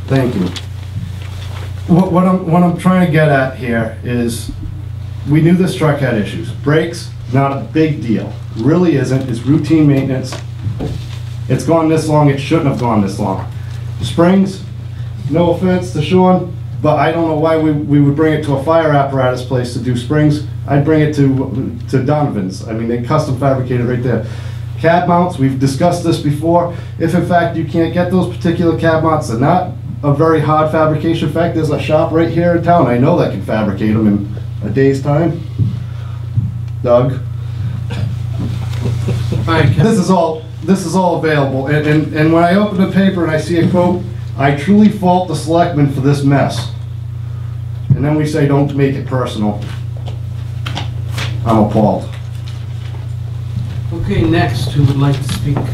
Thank you. What I'm trying to get at here is, we knew this truck had issues. Brakes, not a big deal. Really isn't. It's routine maintenance. It's gone this long. It shouldn't have gone this long. Springs, no offense to Sean, but I don't know why we would bring it to a fire apparatus place to do springs. I'd bring it to Donovan's. I mean, they custom fabricated right there. Cab mounts, we've discussed this before. If in fact you can't get those particular cab mounts, they're not a very hard fabrication. In fact, there's a shop right here in town, I know, that can fabricate them in a day's time. Doug. This is all available, and when I open the paper and I see a quote, I truly fault the selectmen for this mess. And then we say, don't make it personal. I'm appalled. Okay, next, who would like to speak? Can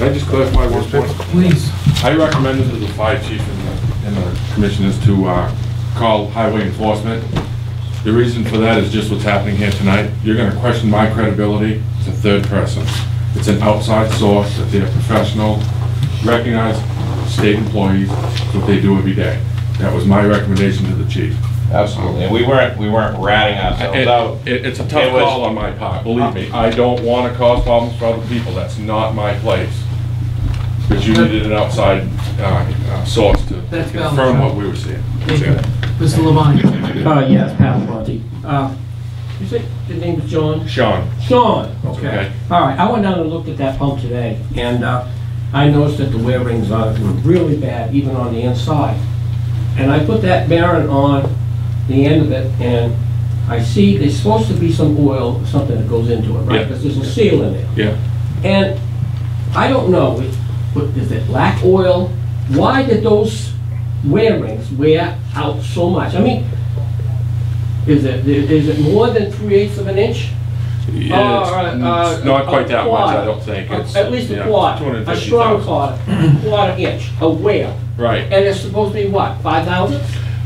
I just clarify one point? Please. I recommended to the fire chief and the commissioners to call highway enforcement. The reason for that is just what's happening here tonight. You're going to question my credibility. It's a third person. It's an outside source, that they're professional, recognized state employees, what they do every day. That was my recommendation to the chief. Absolutely, and we weren't ratting ourselves out. It's a tough call on my part, believe me. I don't want to cause problems for other people. That's not my place. But you needed an outside source to confirm what we were seeing. Mr. Levine. Yes, Pat Monty. You said your name was John? Sean. Sean, okay. All right, I went down and looked at that pump today, and I noticed that the wear rings on it were really bad, even on the inside. And I put that bearing on the end of it, and I see there's supposed to be some oil or something that goes into it, right? Because there's a seal in there. Yeah. And I don't know, is it black oil? Why did those wear rings wear out so much? I mean, is it more than 3/8 of an inch? It's not quite that much, I don't think. It's at least a quarter, a strong quarter inch, a wear. Right. And it's supposed to be what, 5,000?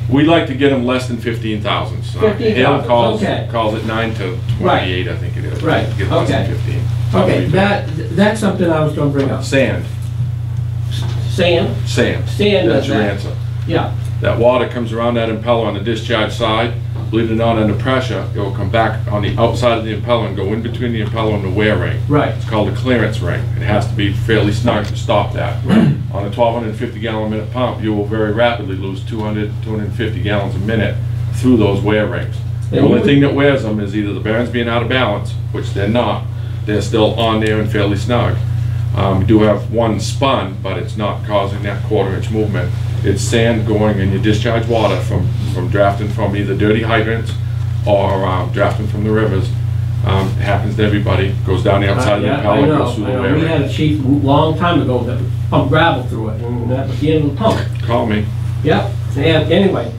We'd like to get them less than 15,000. So 15,000, Hale calls okay. it 9 to 28, Right. I think it is. Right, Get less than 15. Okay, that's something I was going to bring up. Sand. Sand? Sand. Sand That's does your that. answer. Yeah. That water comes around that impeller on the discharge side. Believe it or not, under pressure, it will come back on the outside of the impeller and go in between the impeller and the wear ring. Right. It's called a clearance ring. It has to be fairly snug to stop that. Right. On a 1,250 gallon a minute pump, you will very rapidly lose 200, 250 gallons a minute through those wear rings. The only thing that wears them is either the bearings being out of balance, which they're not. They're still on there and fairly snug. You do have one spun, but it's not causing that 1/4 inch movement. It's sand going in your discharge water from drafting from either dirty hydrants or drafting from the rivers. It happens to everybody. Goes down the outside of the impeller, goes through the wear ring. We had a chief a long time ago that pumped gravel through it, and that was the end of the pump. Call me. Yep. And anyway,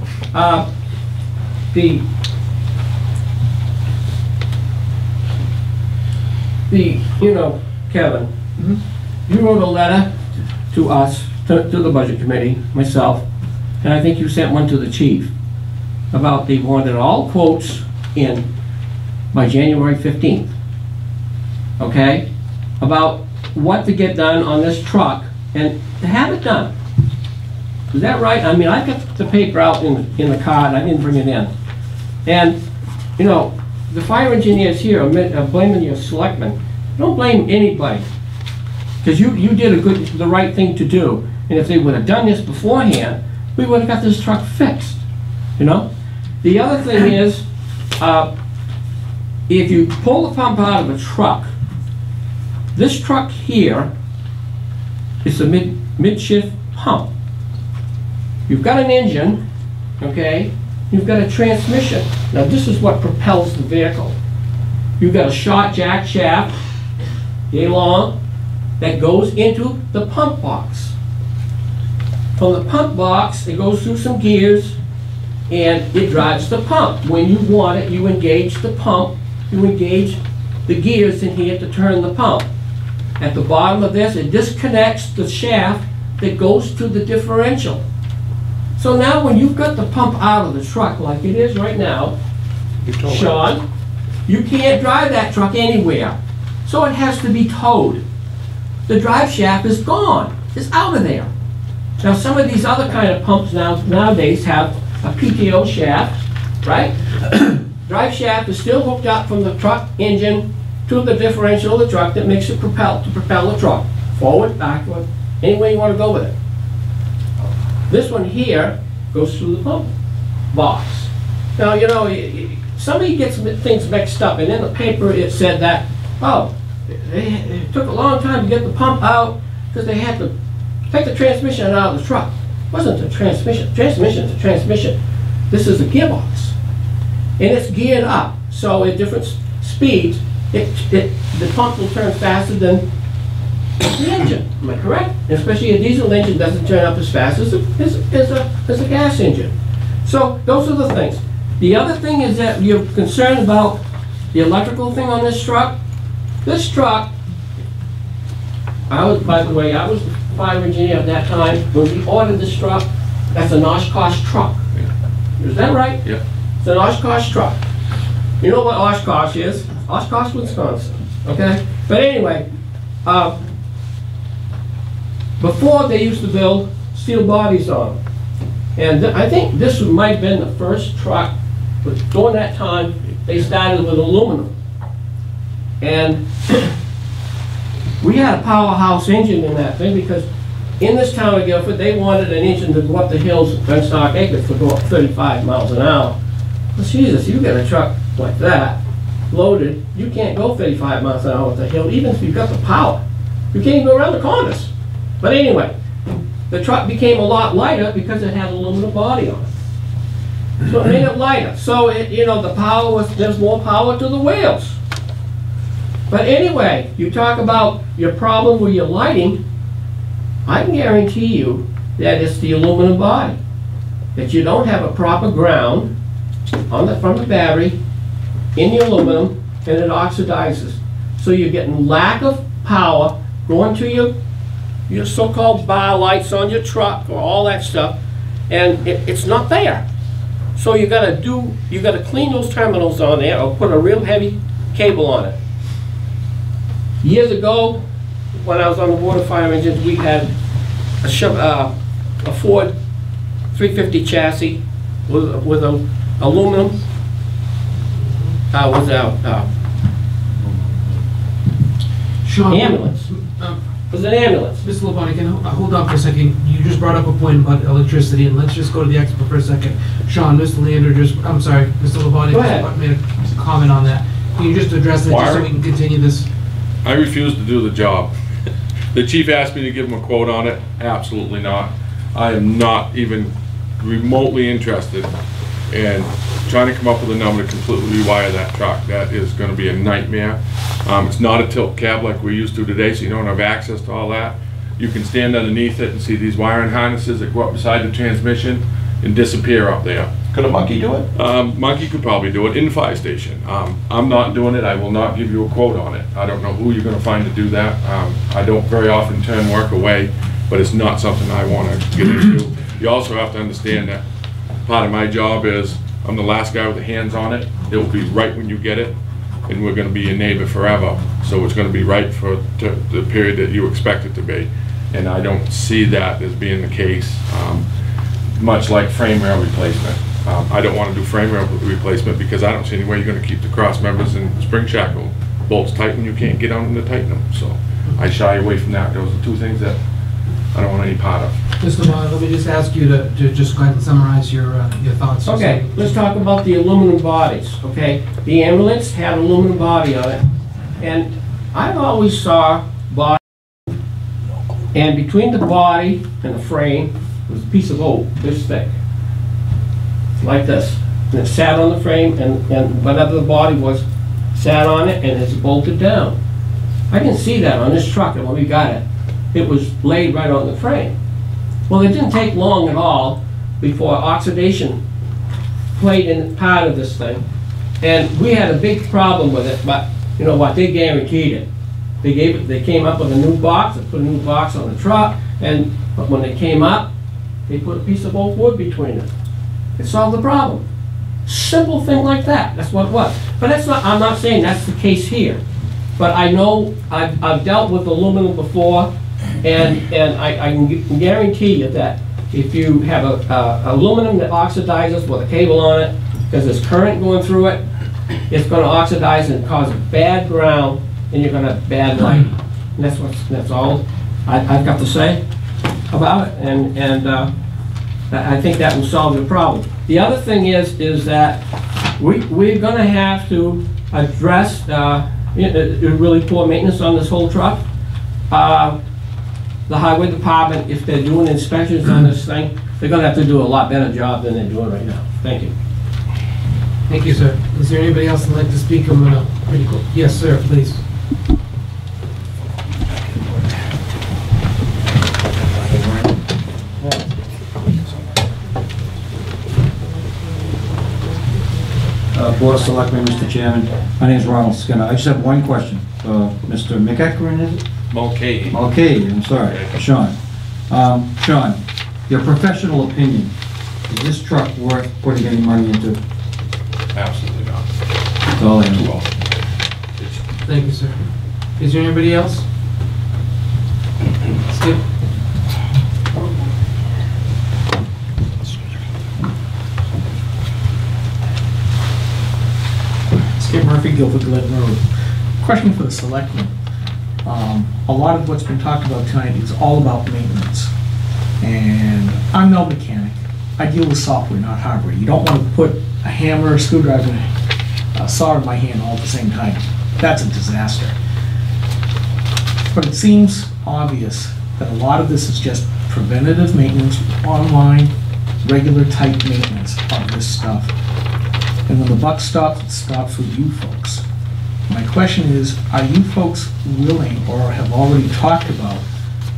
you know, Kevin, you wrote a letter to us, to the budget committee, myself, and I think you sent one to the chief about they wanted all quotes in by January 15th. Okay? About what to get done on this truck and to have it done. Is that right? I mean, I got the paper out in the car and I didn't bring it in. And, you know, the fire engineers here are blaming your selectmen. Don't blame anybody. Because you did the right thing to do. And if they would have done this beforehand, we would have got this truck fixed, you know? The other thing is, if you pull the pump out of a truck, this truck here is a mid-shift pump. You've got an engine, okay? You've got a transmission. Now this is what propels the vehicle. You've got a short jack shaft, yay long, that goes into the pump box. From the pump box, it goes through some gears, and it drives the pump. When you want it, you engage the pump, you engage the gears in here to turn the pump. At the bottom of this, it disconnects the shaft that goes to the differential. So now when you've got the pump out of the truck like it is right now, Sean, you can't drive that truck anywhere. So it has to be towed. the drive shaft is gone. It's out of there. Now, some of these other kind of pumps nowadays have a PTO shaft, right? Drive shaft is still hooked up from the truck engine to the differential of the truck that makes it propel the truck forward, backward, any way you want to go with it. This one here goes through the pump box. Now, you know, somebody gets things mixed up, and in the paper it said that, oh, it took a long time to get the pump out because they had to take the transmission out of the truck. It wasn't a transmission. Transmission is a transmission. This is a gearbox. And it's geared up. So at different speeds, the pump will turn faster than the engine. Am I correct? Especially a diesel engine doesn't turn up as fast as a gas engine. So those are the things. The other thing is that you're concerned about the electrical thing on this truck. This truck, by the way, I was the fire engineer at that time. When we ordered this truck, that's an Oshkosh truck. Yeah. Is that right? Yeah. It's an Oshkosh truck. You know what Oshkosh is? Oshkosh, Wisconsin. Okay? But anyway, before they used to build steel bodies on them. And I think this might have been the first truck, but during that time, they started with aluminum. And we had a powerhouse engine in that thing because in this town of Guilford, they wanted an engine to go up the hills at Fenstock Acres to go up 35 miles an hour. Well, Jesus, you get a truck like that, loaded, you can't go 35 miles an hour up the hill, even if you've got the power. You can't even go around the corners. But anyway, the truck became a lot lighter because it had an aluminum body on it. So it made it lighter. So, you know, the power was, there's more power to the wheels. But anyway, you talk about your problem with your lighting, I can guarantee you that it's the aluminum body. That you don't have a proper ground from the battery in the aluminum, and it oxidizes. So you're getting lack of power going to your so-called bar lights on your truck or all that stuff, and it's not there. So you gotta clean those terminals on there or put a real heavy cable on it. Years ago, when I was on the board of fire engines, we had a Ford 350 chassis with a aluminum Sean, ambulance. It was an ambulance. Mr. Labonte, can hold on for a second. You just brought up a point about electricity, and let's just go to the expert for a second. Sean, Mr. Leander I'm sorry, Mr. Labonte just made a comment on that. Can you just address it just so we can continue this? I refuse to do the job. The chief asked me to give him a quote on it. Absolutely not. I am not even remotely interested in trying to come up with a number to completely rewire that truck. That is going to be a nightmare. It's not a tilt cab like we're used to today, so you don't have access to all that. You can stand underneath it and see these wiring harnesses that go up beside the transmission and disappear up there. Could a monkey do it? Monkey could probably do it in the fire station. I'm not doing it. I will not give you a quote on it. I don't know who you're going to find to do that. I don't very often turn work away, but it's not something I want to get into. You also have to understand that part of my job is I'm the last guy with the hands on it. It will be right when you get it, and we're going to be your neighbor forever. So it's going to be right for the period that you expect it to be. And I don't see that as being the case, much like frame rail replacement. I don't want to do frame rail replacement because I don't see any way you're going to keep the cross members and spring shackle bolts tight and you can't get on them to tighten them. So I shy away from that. Those are two things that I don't want any part of. Mr. Labonte, let me just ask you to just go ahead and summarize your thoughts. Okay, let's talk about the aluminum bodies, okay? The ambulance had an aluminum body on it, and I've always saw body, and between the body and the frame was a piece of oak this thick, like this. And it sat on the frame, and whatever the body was sat on it, and it's bolted down. I didn't see that on this truck, and when we got it, it was laid right on the frame. Well, it didn't take long at all before oxidation played in part of this thing. And we had a big problem with it, but you know what, they guaranteed it. They came up with a new box, they put a new box on the truck, and when they came up, they put a piece of oak wood between it. It solved the problem. Simple thing like that, that's what it was. But that's not, I'm not saying that's the case here. but I know, I've dealt with aluminum before, and I can guarantee you that if you have a aluminum that oxidizes with a cable on it, because there's current going through it, it's gonna oxidize and cause bad ground, and you're gonna have bad light. And that's all I've got to say about it, and I think that will solve the problem. The other thing is that we're gonna have to address really poor maintenance on this whole truck. The highway department, if they're doing inspections on this thing, they're gonna have to do a lot better job than they're doing right now. Thank you. Thank you, sir. Is there anybody else that'd like to speak on the critical? Yes, sir, please. Board of Selectmen, Mr. Chairman. My name is Ronald Skinner. I just have one question for Mr. McEachran, is it? Okay. Okay, I'm sorry, Sean. Sean, your professional opinion, is this truck worth putting any money into? Absolutely not. That's all I Too know. well. Thank you, sir. Is there anybody else? Skip? Skip Murphy, Guilford Glen Road. Question for the selectmen. A lot of what's been talked about tonight is all about maintenance. And I'm no mechanic. I deal with software, not hardware. You don't want to put a hammer, a screwdriver, and a saw in my hand all at the same time. That's a disaster. But it seems obvious that a lot of this is just preventative maintenance, online, regular type maintenance of this stuff. And when the buck stops, it stops with you folks. My question is, are you folks willing or have already talked about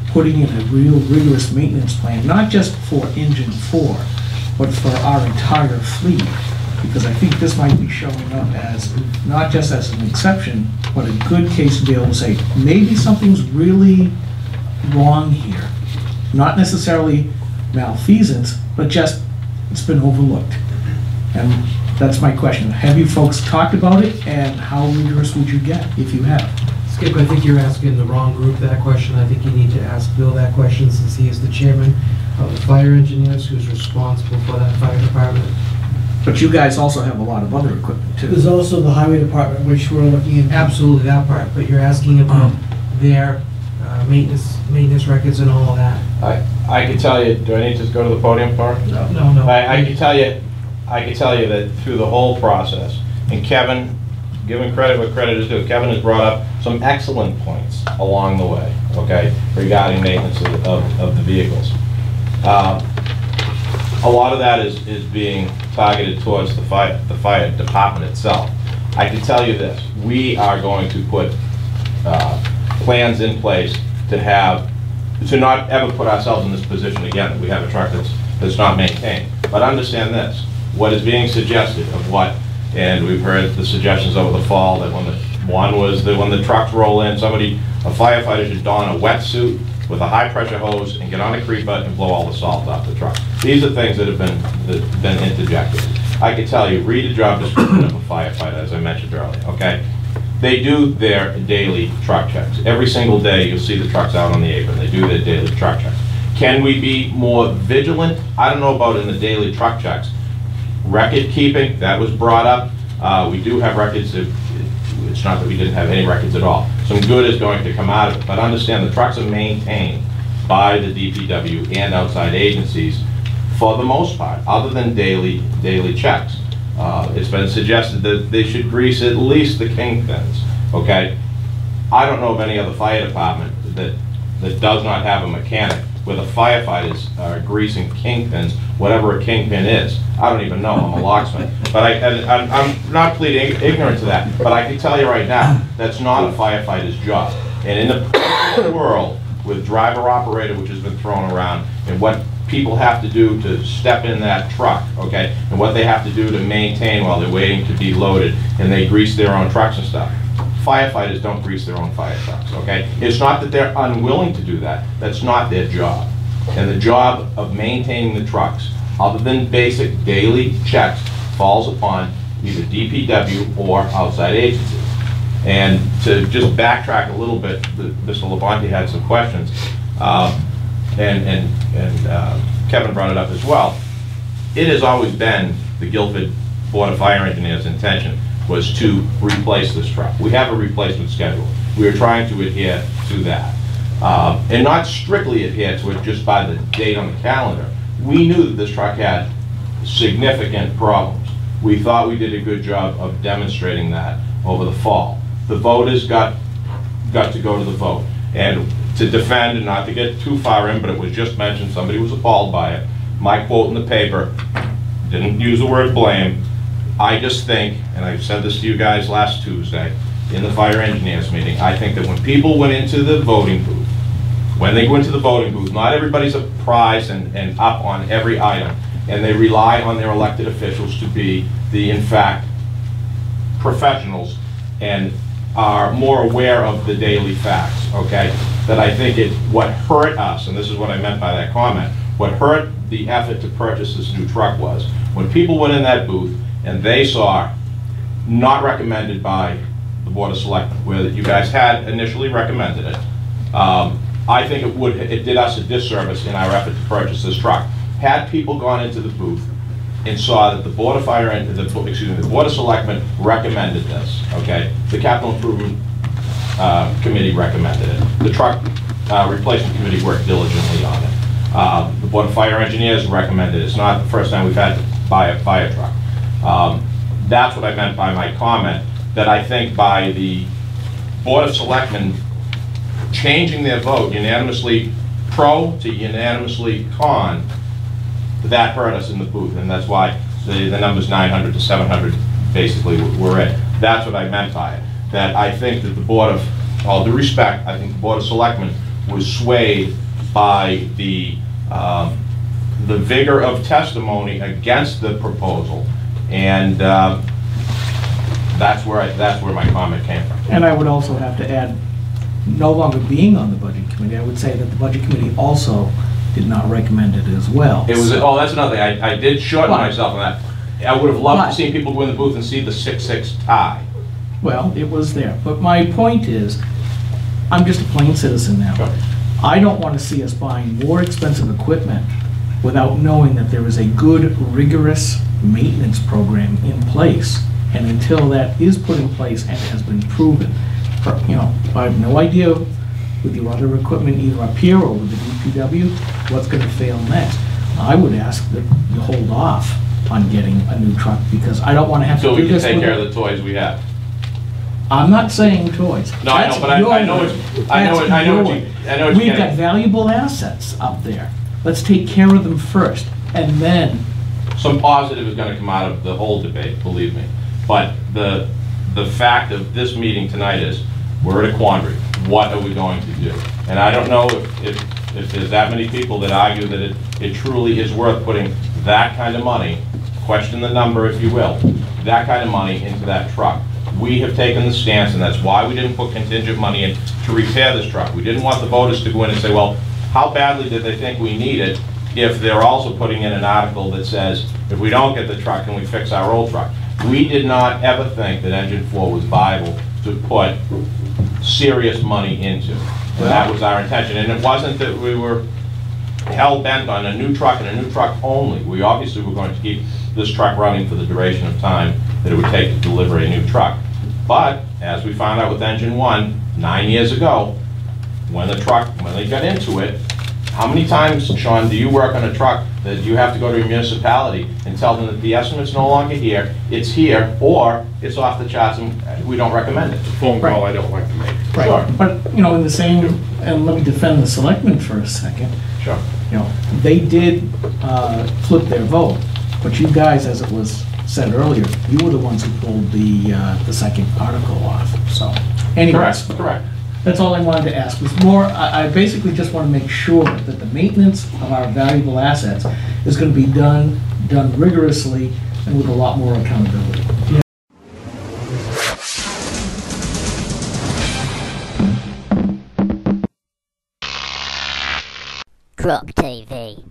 putting in a real rigorous maintenance plan, not just for Engine 4, but for our entire fleet? Because I think this might be showing up as, not just as an exception, but a good case to be able to say, maybe something's really wrong here. Not necessarily malfeasance, but just it's been overlooked. And that's my question. Have you folks talked about it, and how rigorous would you get if you have? Skip, I think you're asking the wrong group that question. I think you need to ask Bill that question, since he is the chairman of the fire engineers who's responsible for that fire department. But you guys also have a lot of other equipment too. There's also the highway department, which we're looking into. Absolutely, that part, but you're asking about their maintenance records and all of that. I can tell you, do I need to go to the podium for it? No. I can tell you that through the whole process, and Kevin, giving credit where credit is due, Kevin has brought up some excellent points along the way, okay, regarding maintenance of the vehicles. A lot of that is being targeted towards the fire department itself. I can tell you this, we are going to put plans in place to not ever put ourselves in this position again, that we have a truck that's not maintained. But understand this, what is being suggested of what, and we've heard the suggestions over the fall that when the trucks roll in, a firefighter should don a wetsuit with a high pressure hose and get on a creeper and blow all the salt off the truck. These are things that have been interjected. I can tell you, read the job description of a firefighter, as I mentioned earlier, okay? They do their daily truck checks. Every single day you'll see the trucks out on the apron. They do their daily truck checks. Can we be more vigilant? I don't know about in the daily truck checks. Record keeping, that was brought up. We do have records. It's not that we didn't have any records at all. Some good is going to come out of it, but understand the trucks are maintained by the DPW and outside agencies for the most part, other than daily checks. It's been suggested that they should grease at least the kingpins, okay? I don't know of any other fire department that does not have a mechanic where the firefighters are greasing kingpins, whatever a kingpin is. I don't even know, I'm a locksmith. But I'm not pleading ignorance to that, but I can tell you right now, that's not a firefighter's job. And in the world, with driver operator, which has been thrown around, and what people have to do to step in that truck, okay, and what they have to do to maintain while they're waiting to be loaded, and they grease their own trucks and stuff. Firefighters don't grease their own fire trucks, okay? It's not that they're unwilling to do that. That's not their job. And the job of maintaining the trucks, other than basic daily checks, falls upon either DPW or outside agencies. And to just backtrack a little bit, Mr. Labonte had some questions, and Kevin brought it up as well. It has always been the Guilford Board of Fire Engineers' intention was to replace this truck. We have a replacement schedule. We are trying to adhere to that. And not strictly adhere to it just by the date on the calendar. We knew that this truck had significant problems. We thought we did a good job of demonstrating that over the fall. The voters got to go to the vote. And to defend, and not to get too far in, but it was just mentioned, somebody was appalled by it. My quote in the paper, didn't use the word blame. I just think, and I said this to you guys last Tuesday in the fire engineers meeting, I think that when people went into the voting booth, when they go into the voting booth, not everybody's apprised and up on every item, and they rely on their elected officials to be the, in fact, professionals and are more aware of the daily facts, okay? That I think what hurt us, and this is what I meant by that comment, what hurt the effort to purchase this new truck was when people went in that booth and they saw, not recommended by the Board of Selectmen, where you guys had initially recommended it, I think it did us a disservice in our effort to purchase this truck. Had people gone into the booth and saw that the Board of the Board of Selectmen recommended this, okay? The Capital Improvement Committee recommended it. The Truck Replacement Committee worked diligently on it. The Board of Fire Engineers recommended it. It's not the first time we've had to buy a fire truck. That's what I meant by my comment, that I think by the Board of Selectmen changing their vote unanimously pro to unanimously con, that hurt us in the booth, and that's why the numbers 900 to 700 basically were it. That's what I meant by it. That I think that the Board of, all due respect, I think the Board of Selectmen was swayed by the vigor of testimony against the proposal, and that's where my comment came from. And I would also have to add, no longer being on the Budget Committee, I would say that the Budget Committee also did not recommend it as well. It was, So- oh, that's another thing, I did shorten But- myself on that. I would have loved But- to see people go in the booth and see the 6-6 tie. Well, it was there, but my point is, I'm just a plain citizen now. Sure. I don't want to see us buying more expensive equipment without knowing that there is a good, rigorous maintenance program in place. And until that is put in place and has been proven, you know, I have no idea with your other equipment, either up here or with the DPW, what's going to fail next. I would ask that you hold off on getting a new truck, because I don't want to have to So do we can this take with care it. of the toys we have. I'm not saying toys. No, I know, but I know what We've you're got getting. valuable assets up there. Let's take care of them first, and then, Some positive is gonna come out of the whole debate, believe me. But the fact of this meeting tonight is, we're at a quandary. What are we going to do? And I don't know if there's that many people that argue that it truly is worth putting that kind of money, question the number if you will, that kind of money into that truck. We have taken the stance, and that's why we didn't put contingent money in to repair this truck. We didn't want the voters to go in and say, well, how badly did they think we need it, if they're also putting in an article that says, if we don't get the truck, can we fix our old truck? We did not ever think that Engine 4 was viable to put serious money into. And that was our intention. And it wasn't that we were hell-bent on a new truck and a new truck only. We obviously were going to keep this truck running for the duration of time that it would take to deliver a new truck. But, as we found out with Engine 1, 9 years ago, when they got into it, how many times, Sean, do you work on a truck that you have to go to a municipality and tell them that the estimate's no longer here, it's here, or it's off the charts and we don't recommend it? It's a phone call I don't like to make. right, Sure. but, you know, in the same, and let me defend the selectmen for a second. Sure. You know, they did flip their vote, but you guys, as it was said earlier, you were the ones who pulled the second article off, so. Anyways, Correct. that's all I wanted to ask, was more, I basically just want to make sure that the maintenance of our valuable assets is going to be done rigorously and with a lot more accountability. Croc TV.